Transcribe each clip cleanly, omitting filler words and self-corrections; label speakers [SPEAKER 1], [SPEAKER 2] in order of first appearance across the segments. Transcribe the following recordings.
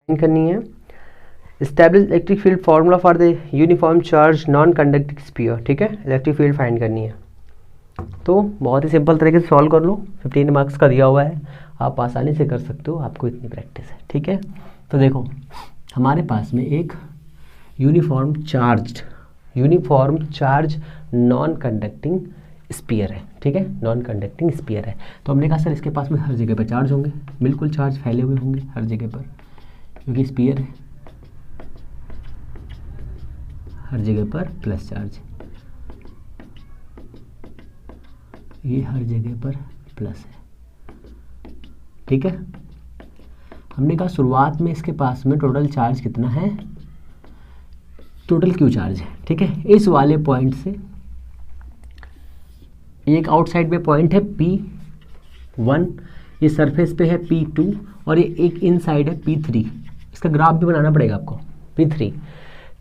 [SPEAKER 1] करनी है। Establish electric field formula for the uniform charge non conducting sphere. ठीक है, इलेक्ट्रिक फील्ड फाइंड करनी है। तो बहुत ही सिंपल तरीके से सॉल्व कर लो, 15 मार्क्स का दिया हुआ है, आप आसानी से कर सकते हो, आपको इतनी प्रैक्टिस है। ठीक है, तो देखो हमारे पास में एक uniform charge non conducting sphere है। ठीक है, नॉन कंडक्टिंग स्फीयर है। तो हमने कहा सर इसके पास में हर जगह पर चार्ज होंगे, बिल्कुल चार्ज फैले हुए होंगे हर जगह पर, क्योंकि स्फीयर है, हर जगह पर प्लस चार्ज, ये हर जगह पर प्लस है। ठीक है, हमने कहा शुरुआत में इसके पास में टोटल चार्ज कितना है, टोटल क्यू चार्ज है। ठीक है, इस वाले पॉइंट से एक आउटसाइड में पॉइंट है P1, ये सरफेस पे है P2 और ये एक इनसाइड है P3। इसका ग्राफ भी बनाना पड़ेगा आपको, P3।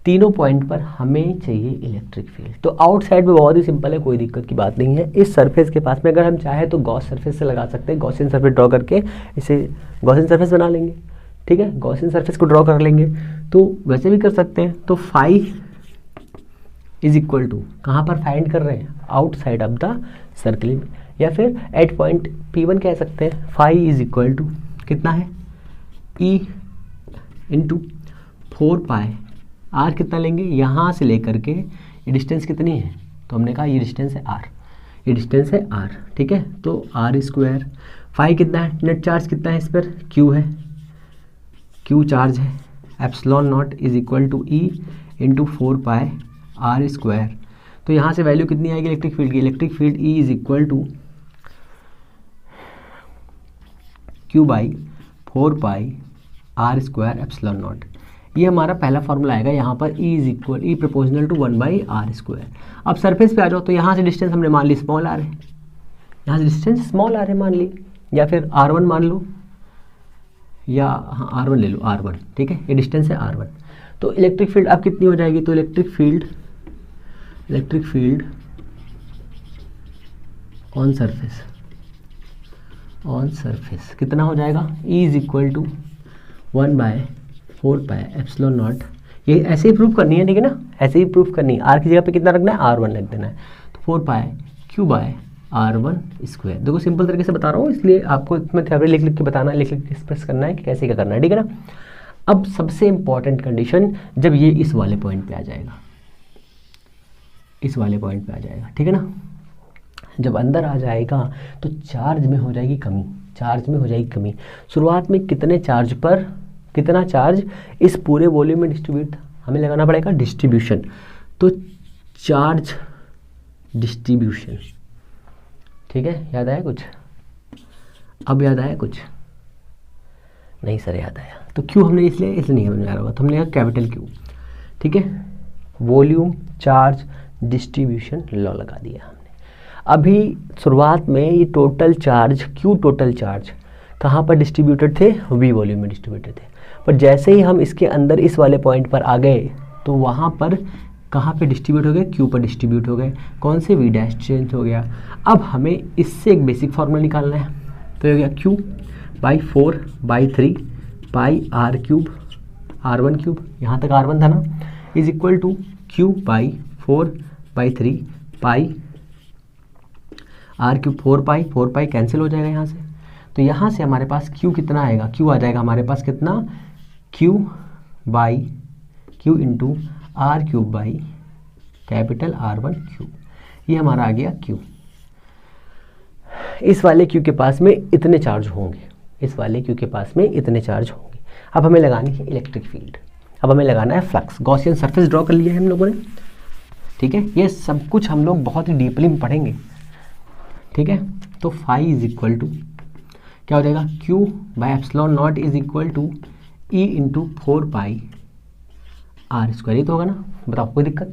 [SPEAKER 1] तीनों पॉइंट पर हमें चाहिए इलेक्ट्रिक फील्ड। तो आउटसाइड में बहुत ही सिंपल है, कोई दिक्कत की बात नहीं है। इस सरफेस के पास में अगर हम चाहे तो गॉस सरफेस से लगा सकते हैं, गॉसियन सरफेस ड्रॉ करके इसे गॉसियन सरफेस बना लेंगे। ठीक है, गॉसियन सरफेस को ड्रॉ कर लेंगे, तो वैसे भी कर सकते हैं। तो फाई इज इक्वल टू, कहाँ पर फाइंड कर रहे हैं, आउटसाइड ऑफ द सर्कल, या फिर एट पॉइंट P1 कह सकते हैं। फाई इज इक्वल टू कितना है, E इंटू 4 पाई आर कितना लेंगे, यहाँ से लेकर के ये डिस्टेंस कितनी है, तो हमने कहा ये डिस्टेंस है आर, ये डिस्टेंस है आर। ठीक है, तो आर स्क्वायर, फाई कितना है, नेट चार्ज कितना है इस पर, क्यू है, क्यू चार्ज है, epsilon naught is equal to E into 4 pi R square. तो यहाँ से वैल्यू कितनी आएगी इलेक्ट्रिक फील्ड की, electric field E is equal to Q by 4 pi R square epsilon naught. ये हमारा पहला फॉर्मूला आएगा। यहाँ पर E is equal, E proportional to 1 by R square. अब सरफेस पे आ जाओ, तो यहाँ से डिस्टेंस हमने मान ली स्मॉल आर है, यहाँ से डिस्टेंस स्मॉल आर है मान ली, या फिर R1 मान लो, या हाँ R1 ले लो, R1। ठीक है, ये डिस्टेंस है R1। तो इलेक्ट्रिक फील्ड अब कितनी हो जाएगी, तो इलेक्ट्रिक फील्ड ऑन सरफेस कितना हो जाएगा, E is equal to 1 by 4 pi epsilon naught. ये ऐसे ही प्रूफ करनी है, ठीक है ना, ऐसे ही प्रूफ करनी है। आर की जगह पे कितना रखना है, R1 रख देना है। तो 4 पाई क्यू बाय R1 स्क्वायर। देखो सिंपल तरीके से बता रहा हूँ, इसलिए आपको इसमें थ्योरी लिख लिख के बताना है, लिख लिख के एक्सप्रेस करना है कि कैसे क्या करना है। ठीक है ना। अब सबसे इंपॉर्टेंट कंडीशन, जब ये इस वाले पॉइंट पे आ जाएगा, इस वाले पॉइंट पे आ जाएगा, ठीक है ना, जब अंदर आ जाएगा तो चार्ज में हो जाएगी कमी, शुरुआत में कितने चार्ज पर कितना चार्ज इस पूरे वॉल्यूम में डिस्ट्रीब्यूट था, हमें लगाना पड़ेगा डिस्ट्रीब्यूशन। तो चार्ज डिस्ट्रीब्यूशन, ठीक है, याद आया कुछ, अब याद आया कुछ, नहीं सर याद आया। तो क्यू हमने इसलिए नहीं समझ आ रहा होगा, तो हमने कहा कैपिटल क्यू। ठीक है, वॉल्यूम चार्ज डिस्ट्रीब्यूशन लॉ लगा दिया हमने। अभी शुरुआत में ये total charge, Q total charge कहाँ पर डिस्ट्रीब्यूटेड थे, वी वॉल्यूम में डिस्ट्रीब्यूटेड थे। पर जैसे ही हम इसके अंदर इस वाले पॉइंट पर आ गए, तो वहाँ पर कहाँ पे डिस्ट्रीब्यूट हो गए, क्यू पर डिस्ट्रीब्यूट हो गए। कौन से, वी डैश चेंज हो गया। अब हमें इससे एक बेसिक फार्मूला निकालना है, तो हो गया Q by 4/3 pi are cube, R1 cube, यहाँ तक R1 था ना, is equal to Q by 4/3 pi are cube, 4 pi cancel हो जाएगा यहाँ से। तो यहाँ से हमारे पास Q कितना आएगा, Q आ जाएगा हमारे पास कितना, Q by Q into R cube by capital R1 cube. ये हमारा आ गया Q। इस वाले Q के पास में इतने चार्ज होंगे, इस वाले Q के पास में इतने चार्ज होंगे। अब हमें लगानी है इलेक्ट्रिक फील्ड, अब हमें लगाना है फ्लक्स। गॉसियन सरफेस ड्रॉ कर लिया है हम लोगों ने, ठीक है, ये सब कुछ हम लोग बहुत ही डीपली में पढ़ेंगे। ठीक है, तो फाई इज इक्वल टू क्या हो जाएगा, Q by epsilon naught is equal to E into 4 pi R square. ये तो होगा ना, बताओ कोई दिक्कत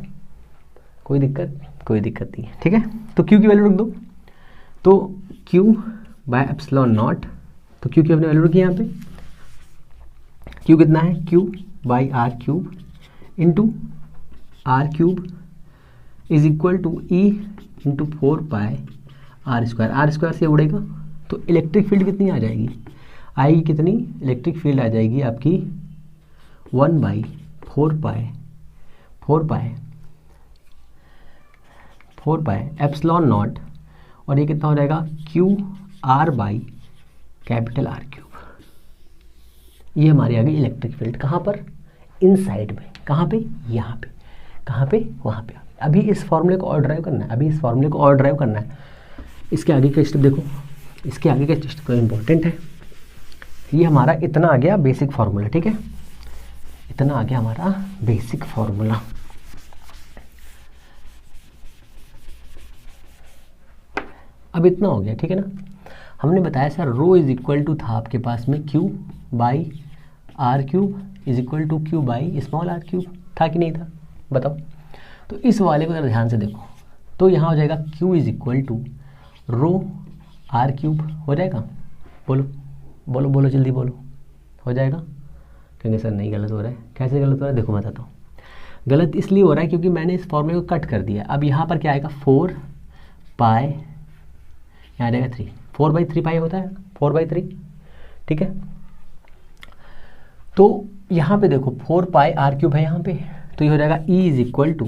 [SPEAKER 1] नहीं है। ठीक है, तो Q की वैल्यू रख दो, तो Q बाई एप्सिलॉन नॉट, तो Q की हमने वैल्यू रखी यहाँ पे, Q कितना है, Q by R cube into R cube is equal to E into 4 pi R square से उड़ेगा। तो इलेक्ट्रिक फील्ड कितनी आ जाएगी, आएगी कितनी, इलेक्ट्रिक फील्ड आ जाएगी आपकी 1/4 पाई एप्सिलॉन नॉट, और ये कितना हो जाएगा Q R by capital R cube. ये हमारी आ गई इलेक्ट्रिक फील्ड। कहाँ पर? इनसाइड में। कहाँ पे? यहाँ पे। कहाँ पे? वहाँ पे। अभी इस फॉर्मूले को और ड्राइव करना है, इसके आगे का स्टेप देखो, इसके आगे का स्टेप तो इम्पोर्टेंट है। ये हमारा इतना आ गया बेसिक फार्मूला, ठीक है, इतना आ गया हमारा बेसिक फार्मूला। अब इतना हो गया, ठीक है ना। हमने बताया sir rho is equal to था आपके पास में Q by R cube is equal to Q by small R cube, था कि नहीं था? बताओ। तो इस वाले को जरा ध्यान से देखो, तो यहाँ हो जाएगा Q is equal to rho R cube, हो जाएगा? बोलो बोलो बोलो, जल्दी बोलो, हो जाएगा? कहेंगे सर नहीं, गलत हो रहा है। कैसे गलत हो रहा है? देखो मैं बताता हूँ। गलत इसलिए हो रहा है क्योंकि मैंने इस फॉर्मूले को कट कर दिया। अब यहाँ पर क्या आएगा 4 पाई, यहाँ आ जाएगा 3, 4/3 पाई होता है, 4/3, ठीक है। तो यहाँ पे देखो 4 पाई आर क्यूब है यहाँ पे, तो ये हो जाएगा E इज इक्वल टू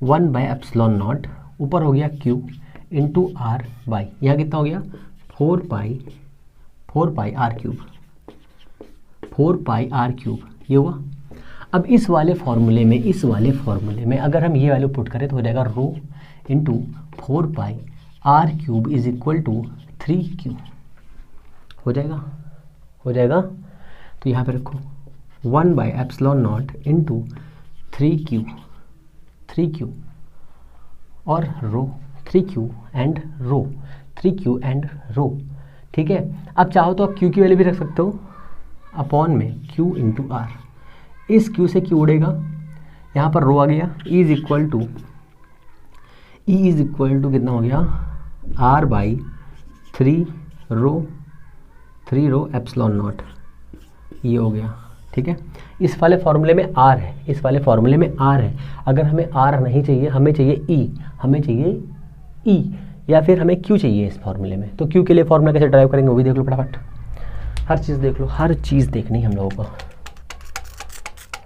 [SPEAKER 1] 1/एप्सिलॉन नॉट, ऊपर हो गया Q इंटू आर बाई, यहाँ कितना हो गया 4 pi are cube, 4 pi are cube, ये हुआ। अब इस वाले फॉर्मूले में अगर हम ये वैल्यू पुट करें तो हो जाएगा rho into 4 pi are cube is equal to 3Q, हो जाएगा। तो यहाँ पे रखो 1/एप्सिलॉन नॉट इंटू 3Q और रो, 3Q एंड रो, ठीक है। अब चाहो तो आप Q की वैल्यू भी रख सकते हो अपॉन में Q इंटू आर, इस Q से Q उड़ेगा, यहाँ पर रो आ गया, E इज इक्वल टू कितना हो गया R/3 रो एप्सिलॉन नॉट, ये हो गया, ठीक है। इस वाले फॉर्मूले में R है, अगर हमें R नहीं चाहिए, हमें चाहिए E या फिर हमें Q चाहिए इस फॉर्मूले में, तो Q के लिए फॉर्मूला कैसे ड्राइव करेंगे वो भी देख लो फटाफट। हर चीज़ देख लो, हर चीज़ देखनी है हम लोगों को,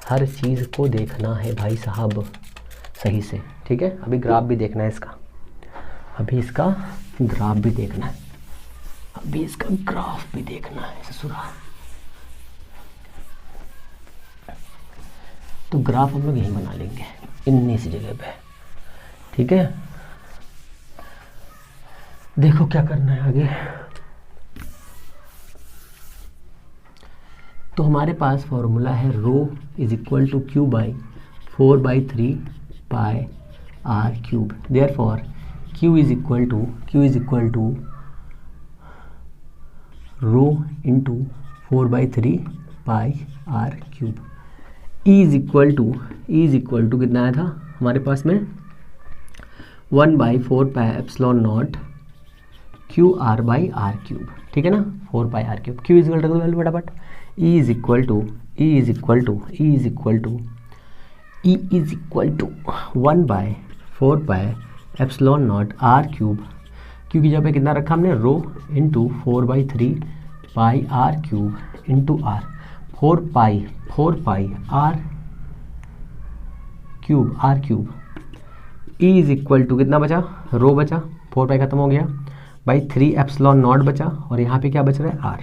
[SPEAKER 1] हर चीज़ को देखना है भाई साहब सही से, ठीक है। अभी ग्राफ भी देखना है इसका, ग्राफ भी देखना है ससुरा। तो ग्राफ हम लोग यहीं बना लेंगे इन्हीं सी जगह पे, ठीक है। देखो क्या करना है आगे। तो हमारे पास फॉर्मूला है rho is equal to Q by 4/3 pi are cube, therefore Q is equal to rho into 4/3 pi are cube. E is equal to कितना आया था हमारे पास में 1/4 pi epsilon naught Q R by R cube, ठीक है ना, 4 pi are cube. Q is equal to value फटाफट, E is equal to 1/4 pi epsilon naught R cube, Q की जगह पे कितना रखा हमने rho into 4/3 pi are cube into r, 4 pi are cube. E is equal to कितना बचा, रो बचा, 4 पाई खत्म हो गया, बाई 3 एप्सिलॉन नॉट बचा, और यहाँ पे क्या बच रहा है आर।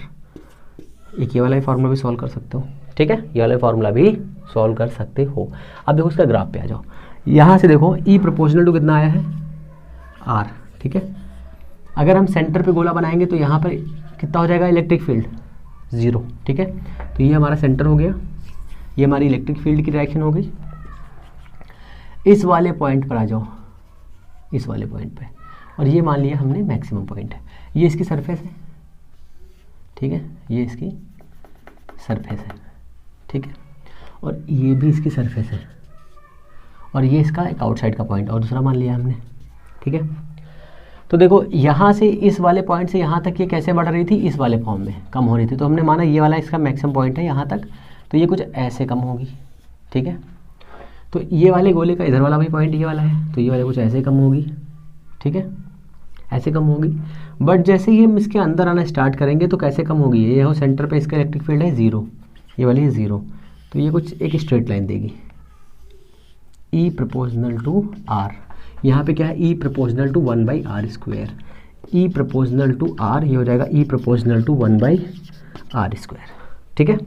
[SPEAKER 1] एक ये वाला फार्मूला भी सॉल्व कर सकते हो, ठीक है, ये वाला फार्मूला भी सॉल्व कर सकते हो। अब देखो इसका ग्राफ पे आ जाओ, यहाँ से देखो E प्रोपोर्शनल टू कितना आया है आर, ठीक है। अगर हम सेंटर पे गोला बनाएंगे तो यहाँ पर कितना हो जाएगा इलेक्ट्रिक फील्ड 0, ठीक है। तो ये हमारा सेंटर हो गया, ये हमारी इलेक्ट्रिक फील्ड की डायरेक्शन हो गई। इस वाले पॉइंट पर आ जाओ, इस वाले पॉइंट पे, और ये मान लिया हमने मैक्सिमम पॉइंट है, ये इसकी सरफेस है, ठीक है, ये इसकी सरफेस है, ठीक है, और ये भी इसकी सरफेस है, और ये इसका एक आउटसाइड का पॉइंट और दूसरा मान लिया हमने, ठीक है। तो देखो यहाँ से इस वाले पॉइंट से यहाँ तक ये कैसे बढ़ रही थी, इस वाले फॉर्म में कम हो रही थी, तो हमने माना ये वाला इसका मैक्सिमम पॉइंट है यहाँ तक, तो ये कुछ ऐसे कम होगी, ठीक है। तो ये वाले गोले का इधर वाला भी पॉइंट ये वाला है, तो ये वाले कुछ ऐसे कम होगी, ठीक है, ऐसे कम होगी। बट जैसे ही हम इसके अंदर आना स्टार्ट करेंगे तो कैसे कम होगी, ये हो सेंटर पे इसका इलेक्ट्रिक फील्ड है 0, ये वाली है 0, तो ये कुछ एक स्ट्रेट लाइन देगी, ई प्रोपोर्शनल टू आर। यहाँ पे क्या है, E proportional to 1/r², E proportional to r, ये हो जाएगा ई प्रोपोर्शनल टू 1/r²। ठीक है।